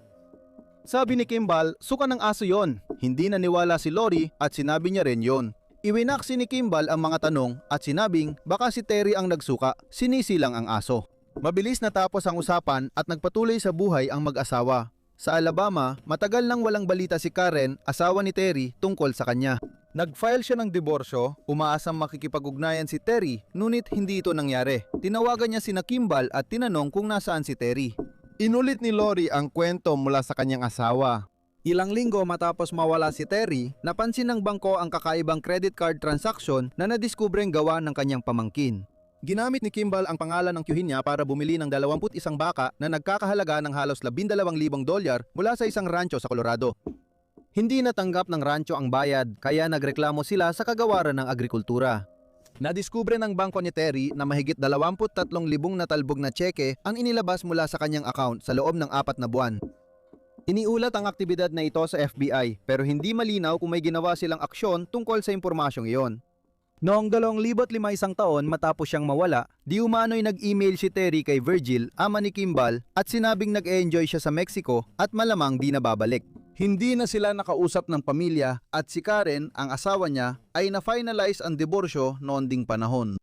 Sabi ni Kimball, suka ng aso yon. Hindi naniwala si Lori at sinabi niya rin yon. Iwinaksi ni Kimball ang mga tanong at sinabing baka si Terry ang nagsuka, sinisi lang ang aso. Mabilis natapos ang usapan at nagpatuloy sa buhay ang mag-asawa. Sa Alabama, matagal nang walang balita si Karen, asawa ni Terry, tungkol sa kanya. Nag-file siya ng diborsyo, umaasang makikipag-ugnayan si Terry, ngunit hindi ito nangyari. Tinawagan niya sina Kimball at tinanong kung nasaan si Terry. Inulit ni Lori ang kwento mula sa kanyang asawa. Ilang linggo matapos mawala si Terry, napansin ng bangko ang kakaibang credit card transaction na nadiskubreng gawa ng kanyang pamangkin. Ginamit ni Kimball ang pangalan ng tiyuhin niya para bumili ng 21 baka na nagkakahalaga ng halos $12,000 mula sa isang rancho sa Colorado. Hindi natanggap ng rancho ang bayad kaya nagreklamo sila sa kagawaran ng agrikultura. Nadiskubre ng bangko ni Terry na mahigit 23,000 na talbog na tseke ang inilabas mula sa kanyang account sa loob ng 4 na buwan. Iniulat ang aktibidad na ito sa FBI pero hindi malinaw kung may ginawa silang aksyon tungkol sa impormasyong iyon. Noong 2005 isang taon matapos siyang mawala, di umano'y nag-email si Terry kay Virgil, ama ni Kimball, at sinabing nag-enjoy siya sa Mexico at malamang di na babalik. Hindi na sila nakausap ng pamilya at si Karen, ang asawa niya, ay na-finalize ang diborsyo noon ding panahon.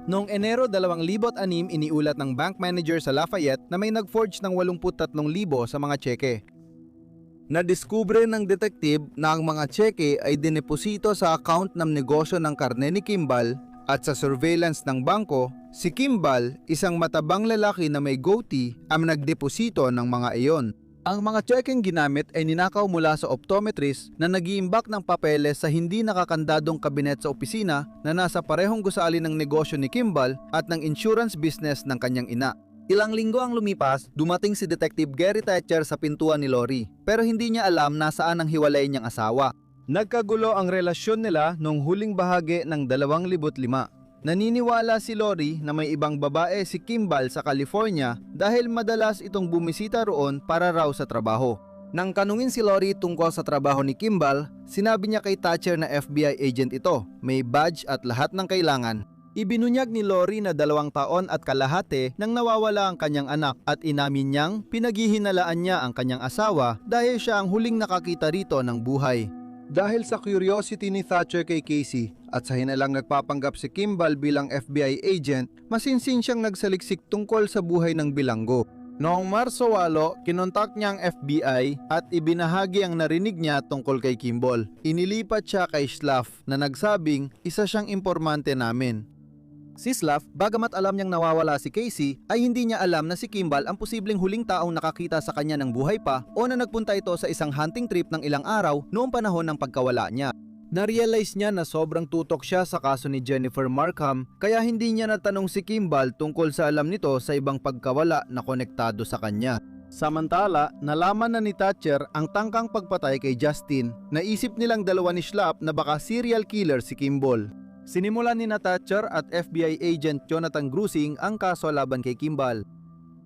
Noong Enero 2006, iniulat ng bank manager sa Lafayette na may nag-forge ng 83,000 sa mga tseke. Nadiskubre ng detective na ang mga tseke ay dineposito sa account ng negosyo ng karne ni Kimball at sa surveillance ng bangko, si Kimball, isang matabang lalaki na may goatee, ang nagdeposito ng mga iyon. Ang mga tsekeng ginamit ay ninakaw mula sa optometrist na nag-iimbak ng papeles sa hindi nakakandadong kabinet sa opisina na nasa parehong gusali ng negosyo ni Kimball at ng insurance business ng kanyang ina. Ilang linggo ang lumipas, dumating si Detective Gary Thatcher sa pintuan ni Lori, pero hindi niya alam nasaan ang hiwalay niyang asawa. Nagkagulo ang relasyon nila noong huling bahagi ng 2005. Naniniwala si Lori na may ibang babae si Kimball sa California dahil madalas itong bumisita roon para raw sa trabaho. Nang tanungin si Lori tungkol sa trabaho ni Kimball, sinabi niya kay Thatcher na FBI agent ito, may badge at lahat ng kailangan. Ibinunyag ni Lori na 2 taon at kalahati nang nawawala ang kanyang anak at inamin niyang pinaghihinalaan niya ang kanyang asawa dahil siya ang huling nakakita rito ng buhay. Dahil sa curiosity ni Thatcher kay Casey at sa hinalang nagpapanggap si Kimball bilang FBI agent, masinsin siyang nagsaliksik tungkol sa buhay ng bilanggo. Noong Marso 8, kinontak niya ang FBI at ibinahagi ang narinig niya tungkol kay Kimball. Inilipat siya kay Slav na nagsabing isa siyang impormante namin. Si Slav, bagamat alam niyang nawawala si Casey, ay hindi niya alam na si Kimball ang posibleng huling taong nakakita sa kanya ng buhay pa o na nagpunta ito sa isang hunting trip ng ilang araw noong panahon ng pagkawala niya. Na-realize niya na sobrang tutok siya sa kaso ni Jennifer Markham kaya hindi niya natanong si Kimball tungkol sa alam nito sa ibang pagkawala na konektado sa kanya. Samantala, nalaman na ni Thatcher ang tangkang pagpatay kay Justin. Naisip nilang dalawa ni Schlapp na baka serial killer si Kimball. Sinimulan ni Thatcher at FBI agent Jonathan Grusing ang kaso laban kay Kimball.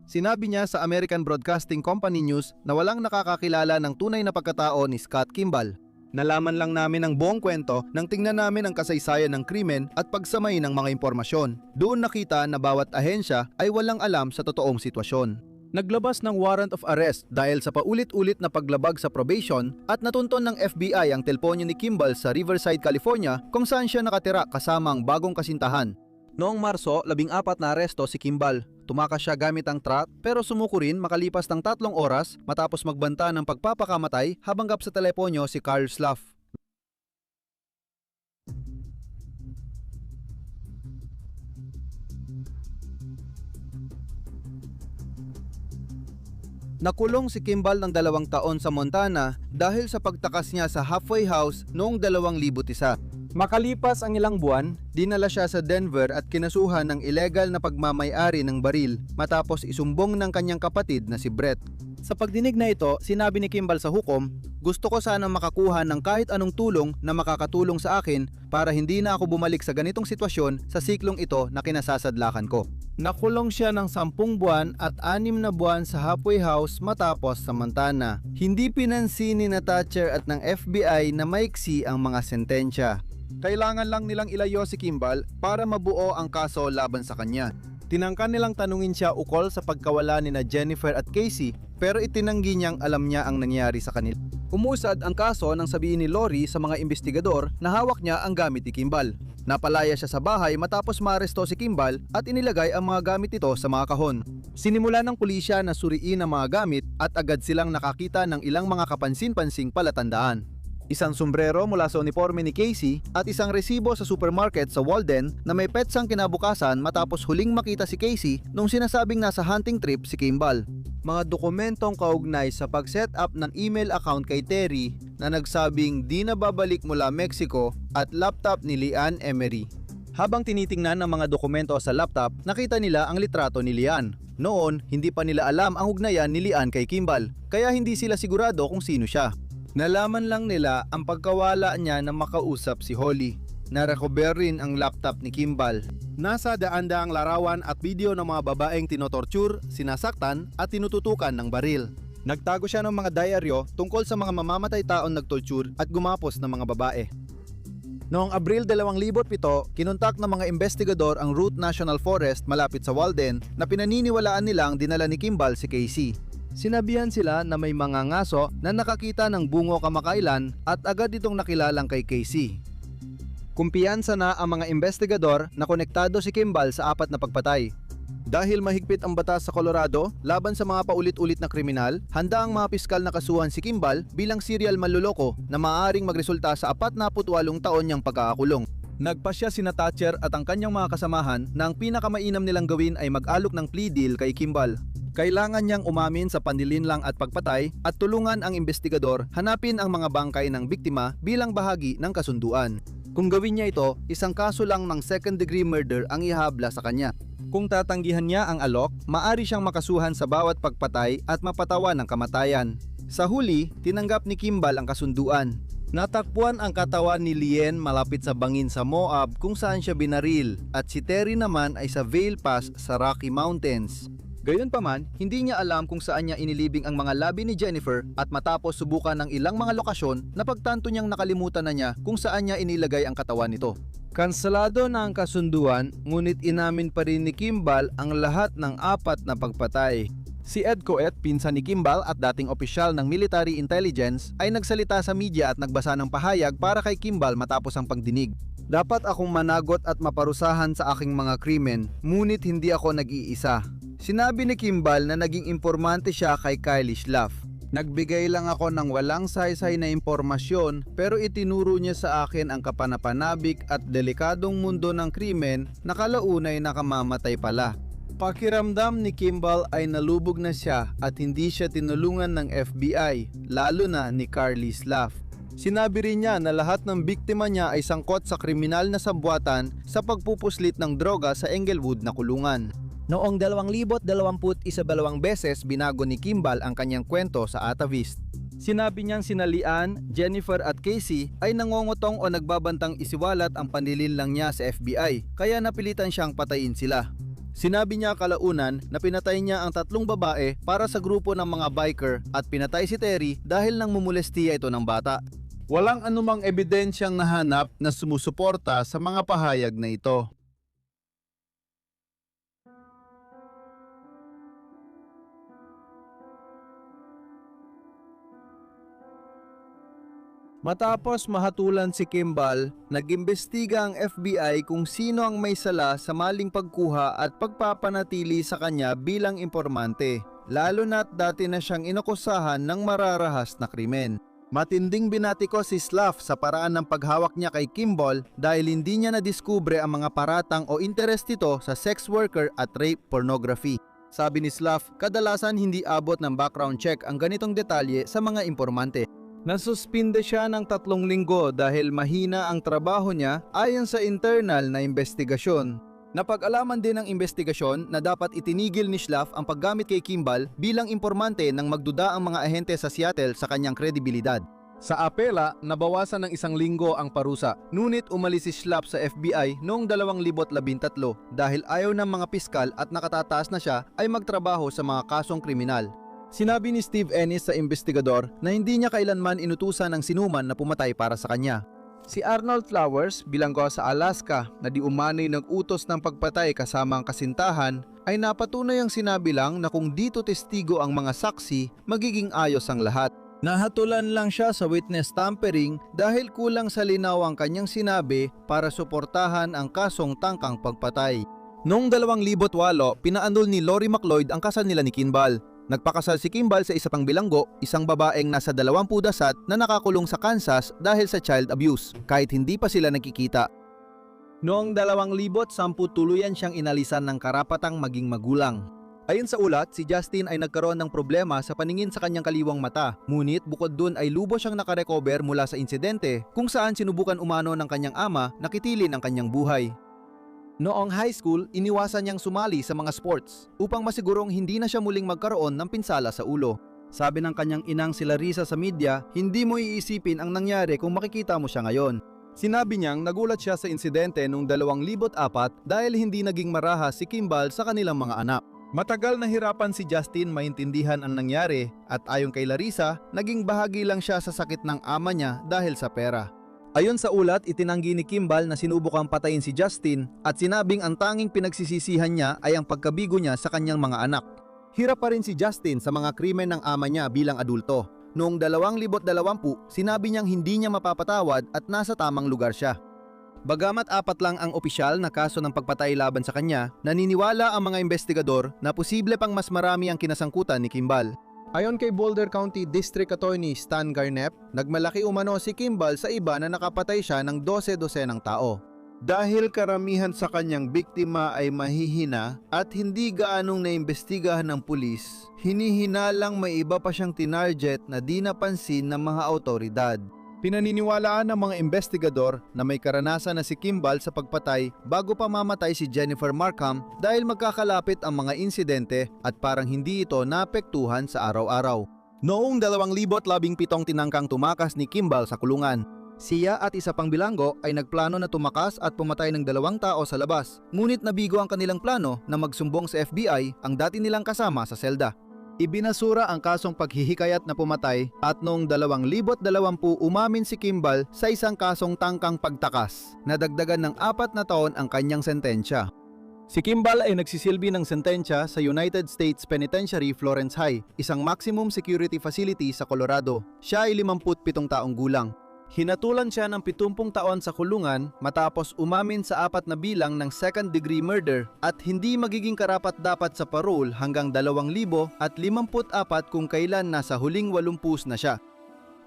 Sinabi niya sa American Broadcasting Company News na walang nakakakilala ng tunay na pagkatao ni Scott Kimball. Nalaman lang namin ang buong kwento nang tingnan namin ang kasaysayan ng krimen at pagsamay ng mga impormasyon. Doon nakita na bawat ahensya ay walang alam sa totoong sitwasyon. Naglabas ng warrant of arrest dahil sa paulit-ulit na paglabag sa probation at natunton ng FBI ang telponyo ni Kimball sa Riverside, California kung saan siya nakatira kasama ang bagong kasintahan. Noong Marso, 14 na aresto si Kimball. Tumakas siya gamit ang truck pero sumuko rin makalipas ng 3 oras matapos magbanta ng pagpapakamatay habang gap sa teleponyo si Carl Slav. Nakulong si Kimball ng 2 taon sa Montana dahil sa pagtakas niya sa halfway house noong 2001. Makalipas ang ilang buwan, dinala siya sa Denver at kinasuhan ng illegal na pagmamay-ari ng baril matapos isumbong ng kanyang kapatid na si Brett. Sa pagdinig na ito, sinabi ni Kimball sa hukom, "Gusto ko sana makakuha ng kahit anong tulong na makakatulong sa akin para hindi na ako bumalik sa ganitong sitwasyon sa siklong ito na kinasasadlakan ko." Nakulong siya ng 10 buwan at 6 na buwan sa halfway house matapos sa Montana. Hindi pinansin ni Thatcher at ng FBI na maiksi ang mga sentensya. Kailangan lang nilang ilayo si Kimball para mabuo ang kaso laban sa kanya. Tinangka nilang tanungin siya ukol sa pagkawala ni na Jennifer at Casey pero itinanggi niyang alam niya ang nangyari sa kanila. Umusad ang kaso nang sabihin ni Lori sa mga investigador na hawak niya ang gamit ni Kimball. Napalaya siya sa bahay matapos maaresto si Kimball at inilagay ang mga gamit nito sa mga kahon. Sinimula ng pulisya na suriin ang mga gamit at agad silang nakakita ng ilang mga kapansin-pansing palatandaan. Isang sombrero mula sa uniforme ni Casey at isang resibo sa supermarket sa Walden na may petsang kinabukasan matapos huling makita si Casey nung sinasabing nasa hunting trip si Kimball. Mga dokumentong kaugnay sa pag-set up ng email account kay Terry na nagsabing di na babalik mula Mexico at laptop ni Leanne Emery. Habang tinitingnan ng mga dokumento sa laptop, nakita nila ang litrato ni Leanne. Noon, hindi pa nila alam ang ugnayan ni Leanne kay Kimball, kaya hindi sila sigurado kung sino siya. Nalaman lang nila ang pagkawala niya na makausap si Holly. Narecover rin ang laptop ni Kimball. Nasa daan-daang larawan at video ng mga babaeng tinotorture, sinasaktan at tinututukan ng baril. Nagtago siya ng mga diaryo tungkol sa mga mamamatay taong nagtorture at gumapos ng mga babae. Noong Abril 2007, kinontak ng mga investigador ang Root National Forest malapit sa Walden na pinaniniwalaan nilang dinala ni Kimball si Casey. Sinabihan sila na may mga ngaso na nakakita ng bungo kamakailan at agad itong nakilalang kay Casey. Kumpiyansa na ang mga investigador na konektado si Kimball sa 4 na pagpatay. Dahil mahigpit ang batas sa Colorado laban sa mga paulit-ulit na kriminal, handa ang mga piskal na kasuhan si Kimball bilang serial manloloko na maaaring magresulta sa 48 taon niyang pagkakakulong. Nagpasya sina Thatcher at ang kanyang mga kasamahan na ang pinakamainam nilang gawin ay mag-alok ng plea deal kay Kimball. Kailangan niyang umamin sa panlilinlang at pagpatay at tulungan ang investigador hanapin ang mga bangkay ng biktima bilang bahagi ng kasunduan. Kung gawin niya ito, isang kaso lang ng second-degree murder ang ihabla sa kanya. Kung tatanggihan niya ang alok, maari siyang makasuhan sa bawat pagpatay at mapatawan ng kamatayan. Sa huli, tinanggap ni Kimball ang kasunduan. Natakpuan ang katawan ni Lien malapit sa bangin sa Moab kung saan siya binaril at si Terry naman ay sa Vail Pass sa Rocky Mountains. Gayunpaman, hindi niya alam kung saan niya inilibing ang mga labi ni Jennifer at matapos subukan ng ilang mga lokasyon, napagtanto niyang nakalimutan na niya kung saan niya inilagay ang katawan nito. Kanselado na ang kasunduan, ngunit inamin pa rin ni Kimball ang lahat ng 4 na pagpatay. Si Ed Coet, pinsan ni Kimball at dating opisyal ng military intelligence, ay nagsalita sa media at nagbasa ng pahayag para kay Kimball matapos ang pagdinig. Dapat akong managot at maparusahan sa aking mga krimen, ngunit hindi ako nag-iisa. Sinabi ni Kimball na naging impormante siya kay Kylie Schlaff. Nagbigay lang ako ng walang saysay na impormasyon pero itinuro niya sa akin ang kapanapanabik at delikadong mundo ng krimen na kalaunay nakamamatay pala. Pakiramdam ni Kimball ay nalubog na siya at hindi siya tinulungan ng FBI, lalo na ni Kylie Schlaff. Sinabi rin niya na lahat ng biktima niya ay sangkot sa kriminal na sabwatan sa pagpupuslit ng droga sa Englewood na kulungan. Noong 2021 beses binago ni Kimball ang kanyang kwento sa Atavist. Sinabi niyang sina Lian, Jennifer at Casey ay nangongotong o nagbabantang isiwalat ang panlilinlang niya sa FBI, kaya napilitan siyang patayin sila. Sinabi niya kalaunan na pinatay niya ang 3 babae para sa grupo ng mga biker at pinatay si Terry dahil nang mumulestiya ito ng bata. Walang anumang ebidensyang nahanap na sumusuporta sa mga pahayag na ito. Matapos mahatulan si Kimball, nag-imbestiga ang FBI kung sino ang may sala sa maling pagkuha at pagpapanatili sa kanya bilang impormante, lalo na't dati na siyang inakusahan ng mararahas na krimen. Matinding binatiko si Schlaff sa paraan ng paghawak niya kay Kimball dahil hindi niya nadiskubre ang mga paratang o interest nito sa sex worker at rape pornography. Sabi ni Schlaff, kadalasan hindi abot ng background check ang ganitong detalye sa mga impormante. Nasuspinde siya ng 3 linggo dahil mahina ang trabaho niya ayon sa internal na investigasyon. Napag-alaman din ng investigasyon na dapat itinigil ni Schlaff ang paggamit kay Kimball bilang impormante nang magduda ang mga ahente sa Seattle sa kanyang kredibilidad. Sa apela, nabawasan ng 1 linggo ang parusa, ngunit umalis si Schlaff sa FBI noong 2013 dahil ayaw ng mga piskal at nakatataas na siya ay magtrabaho sa mga kasong kriminal. Sinabi ni Steve Ennis sa investigador na hindi niya kailanman inutusan ng sinuman na pumatay para sa kanya. Si Arnold Flowers, bilanggo sa Alaska na di umano'y nag-utos ng pagpatay kasama ang kasintahan, ay napatunay ang sinabi lang na kung dito testigo ang mga saksi, magiging ayos ang lahat. Nahatulan lang siya sa witness tampering dahil kulang sa linaw ang kanyang sinabi para suportahan ang kasong tangkang pagpatay. Noong 2008, pinaanul ni Lori McLeod ang kasal nila ni Kimball. Nagpakasal si Kimball sa isa pang bilanggo, isang babaeng nasa 20 dasat na nakakulong sa Kansas dahil sa child abuse, kahit hindi pa sila nagkikita. Noong 2010, tuluyan siyang inalisan ng karapatang maging magulang. Ayon sa ulat, si Justin ay nagkaroon ng problema sa paningin sa kanyang kaliwang mata, ngunit bukod dun ay lubos siyang nakarecover mula sa insidente kung saan sinubukan umano ng kanyang ama na kitilin ang kanyang buhay. Noong high school, iniwasan niyang sumali sa mga sports upang masigurong hindi na siya muling magkaroon ng pinsala sa ulo. Sabi ng kanyang inang si Larissa sa media, hindi mo iisipin ang nangyari kung makikita mo siya ngayon. Sinabi niyang nagulat siya sa insidente noong 2004 dahil hindi naging marahas si Kimball sa kanilang mga anak. Matagal na hirapan si Justin maintindihan ang nangyari at ayon kay Larissa, naging bahagi lang siya sa sakit ng ama niya dahil sa pera. Ayon sa ulat, itinanggi ni Kimball na sinubukang patayin si Justin at sinabing ang tanging pinagsisisihan niya ay ang pagkabigo niya sa kanyang mga anak. Hirap pa rin si Justin sa mga krimen ng ama niya bilang adulto. Noong 2020, sinabi niyang hindi niya mapapatawad at nasa tamang lugar siya. Bagamat 4 lang ang opisyal na kaso ng pagpatay laban sa kanya, naniniwala ang mga investigador na posible pang mas marami ang kinasangkutan ni Kimball. Ayon kay Boulder County District Attorney Stan Garnett, nagmalaki umano si Kimball sa iba na nakapatay siya ng 12-dosenang tao. Dahil karamihan sa kanyang biktima ay mahihina at hindi gaanong naimbestigahan ng pulis, hinihinalang may iba pa siyang tinarget na di napansin ng mga autoridad. Pinaniniwalaan ng mga investigador na may karanasan na si Kimball sa pagpatay bago pa mamatay si Jennifer Markham dahil magkakalapit ang mga insidente at parang hindi ito naapektuhan sa araw-araw. Noong 2017 tinangkang tumakas ni Kimball sa kulungan. Siya at isa pang bilanggo ay nagplano na tumakas at pumatay ng 2 tao sa labas. Ngunit nabigo ang kanilang plano na magsumbong sa FBI ang dati nilang kasama sa selda. Ibinasura ang kasong paghihikayat na pumatay at noong 2020 umamin si Kimball sa isang kasong tangkang pagtakas. Nadagdagan ng 4 na taon ang kanyang sentensya. Si Kimball ay nagsisilbi ng sentensya sa United States Penitentiary Florence High, isang maximum security facility sa Colorado. Siya ay 57 taong gulang. Hinatulan siya ng 70 taon sa kulungan matapos umamin sa 4 na bilang ng second-degree murder at hindi magiging karapat-dapat sa parole hanggang 2054 kung kailan nasa huling 80 na siya.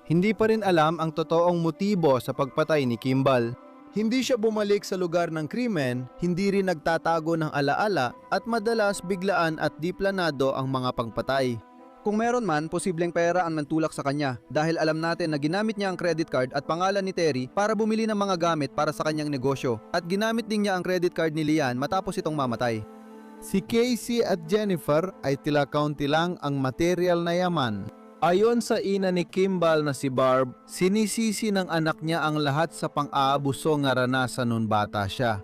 Hindi pa rin alam ang totoong motibo sa pagpatay ni Kimball. Hindi siya bumalik sa lugar ng krimen, hindi rin nagtatago ng alaala at madalas biglaan at di planado ang mga pagpatay. Kung meron man, posibleng pera ang nagtulak sa kanya dahil alam natin na ginamit niya ang credit card at pangalan ni Terry para bumili ng mga gamit para sa kanyang negosyo at ginamit din niya ang credit card ni Lian matapos itong mamatay. Si Casey at Jennifer ay tila kaunti lang ang material na yaman. Ayon sa ina ni Kimball na si Barb, sinisisi ng anak niya ang lahat sa pang-aabuso nga ranasan noon bata siya.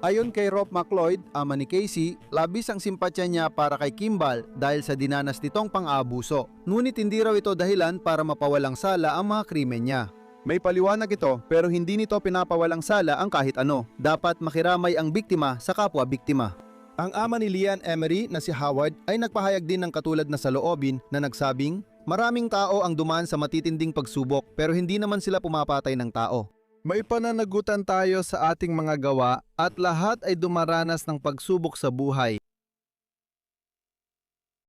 Ayon kay Rob McLeod, ama ni Casey, labis ang simpatya niya para kay Kimball dahil sa dinanas nitong pang-aabuso. Ngunit hindi raw ito dahilan para mapawalang sala ang mga krimen niya. May paliwanag ito pero hindi nito pinapawalang sala ang kahit ano. Dapat makiramay ang biktima sa kapwa-biktima. Ang ama ni Lian Emery na si Howard ay nagpahayag din ng katulad na saloobin na nagsabing, maraming tao ang dumaan sa matitinding pagsubok pero hindi naman sila pumapatay ng tao. May pananagutan tayo sa ating mga gawa at lahat ay dumaranas ng pagsubok sa buhay.